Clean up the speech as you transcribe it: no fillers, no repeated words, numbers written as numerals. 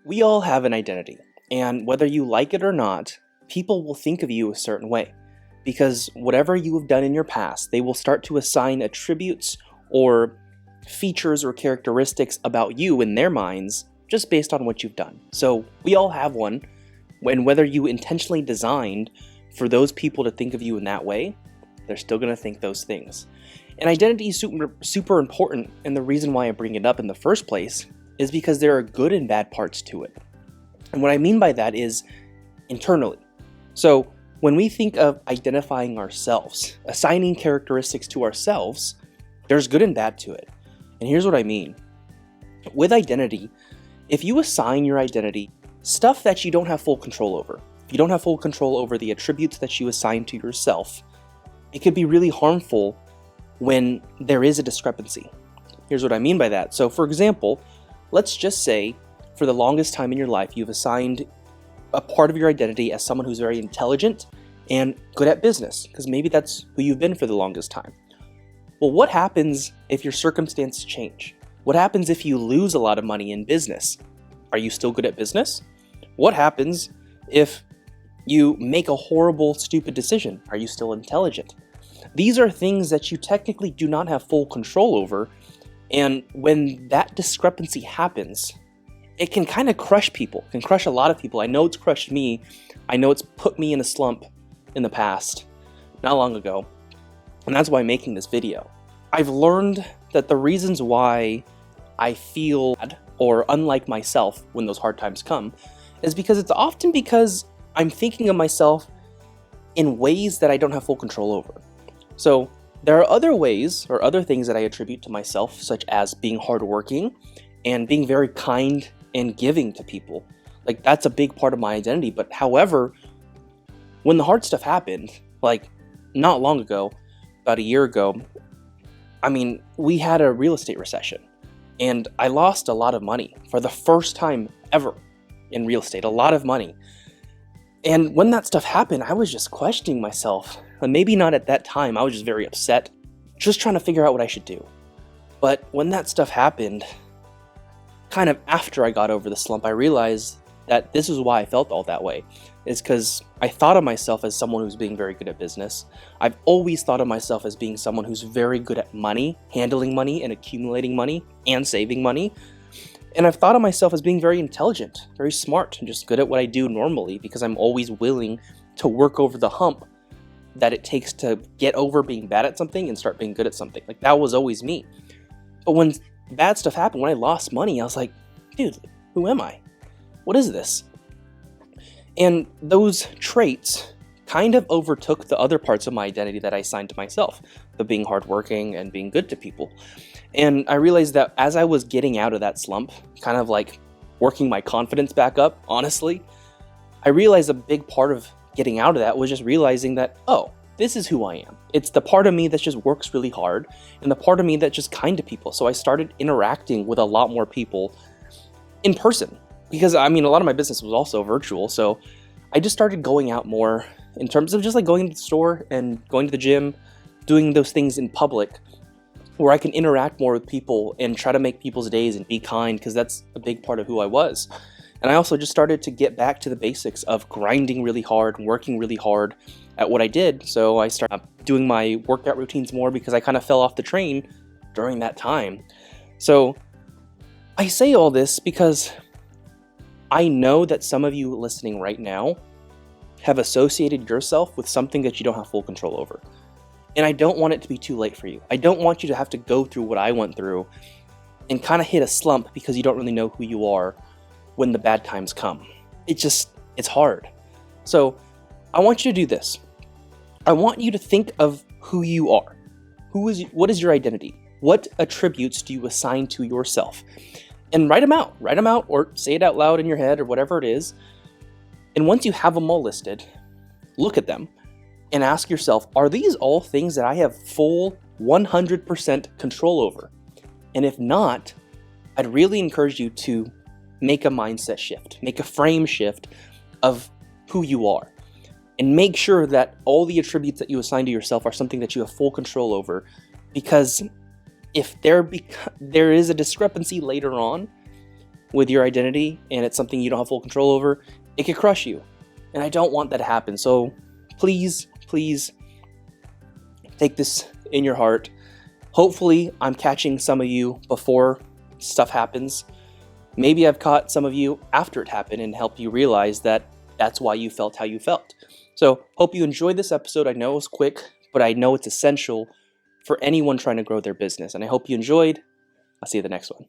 We all have an identity, and whether you like it or not, people will think of you a certain way. Because whatever you have done in your past, they will start to assign attributes or features or characteristics about you in their minds just based on what you've done. So we all have one, and whether you intentionally designed for those people to think of you in that way, they're still going to think those things. And identity is super important, and the reason why I bring it up in the first place is because there are good and bad parts to it. And what I mean by that is internally. So when we think of identifying ourselves, assigning characteristics to ourselves, there's good and bad to it. And here's what I mean. With identity, if you assign your identity stuff that you don't have full control over, if you don't have full control over the attributes that you assign to yourself, it could be really harmful when there is a discrepancy. Here's what I mean by that. So for example, let's just say for the longest time in your life, you've assigned a part of your identity as someone who's very intelligent and good at business, because maybe that's who you've been for the longest time. Well, what happens if your circumstances change? What happens if you lose a lot of money in business? Are you still good at business? What happens if you make a horrible, stupid decision? Are you still intelligent? These are things that you technically do not have full control over, and when that discrepancy happens, it can kind of crush people, can crush a lot of people. I know it's crushed me. I know it's put me in a slump in the past, not long ago, and that's why I'm making this video. I've learned that the reasons why I feel bad or unlike myself when those hard times come is because it's often because I'm thinking of myself in ways that I don't have full control over. So there are other ways or other things that I attribute to myself, such as being hardworking and being very kind and giving to people. Like, that's a big part of my identity. But however, when the hard stuff happened, like not long ago, about a year ago, we had a real estate recession and I lost a lot of money for the first time ever in real estate, a lot of money. And when that stuff happened, I was just questioning myself. And maybe not at that time, I was just very upset, just trying to figure out what I should do. But when that stuff happened, kind of after I got over the slump, I realized that this is why I felt all that way. It's because I thought of myself as someone who's being very good at business. I've always thought of myself as being someone who's very good at money, handling money and accumulating money and saving money. And I've thought of myself as being very intelligent, very smart, and just good at what I do normally because I'm always willing to work over the hump that it takes to get over being bad at something and start being good at something. Like, that was always me. But when bad stuff happened, when I lost money, I was like, dude, who am I? What is this? And those traits kind of overtook the other parts of my identity that I assigned to myself, the being hardworking and being good to people. And I realized that as I was getting out of that slump, kind of like working my confidence back up, honestly, I realized a big part of getting out of that was just realizing that, oh, this is who I am. It's the part of me that just works really hard and the part of me that's just kind to people. So I started interacting with a lot more people in person because, a lot of my business was also virtual. So I just started going out more in terms of just like going to the store and going to the gym, doing those things in public where I can interact more with people and try to make people's days and be kind, because that's a big part of who I was. And I also just started to get back to the basics of grinding really hard and working really hard at what I did. So I started doing my workout routines more because I kind of fell off the train during that time. So I say all this because I know that some of you listening right now have associated yourself with something that you don't have full control over. And I don't want it to be too late for you. I don't want you to have to go through what I went through and kind of hit a slump because you don't really know who you are when the bad times come. It's hard. So I want you to do this. I want you to think of who you are. What is your identity? What attributes do you assign to yourself? And write them out. Write them out or say it out loud in your head or whatever it is. And once you have them all listed, look at them and ask yourself, are these all things that I have full 100% control over? And if not, I'd really encourage you to make a mindset shift, make a frame shift of who you are, and make sure that all the attributes that you assign to yourself are something that you have full control over. Because if there is a discrepancy later on, with your identity and it's something you don't have full control over, it could crush you. And I don't want that to happen. So please, please take this in your heart. Hopefully, I'm catching some of you before stuff happens. Maybe I've caught some of you after it happened and helped you realize that that's why you felt how you felt. So, hope you enjoyed this episode. I know it was quick, but I know it's essential for anyone trying to grow their business. And I hope you enjoyed. I'll see you the next one.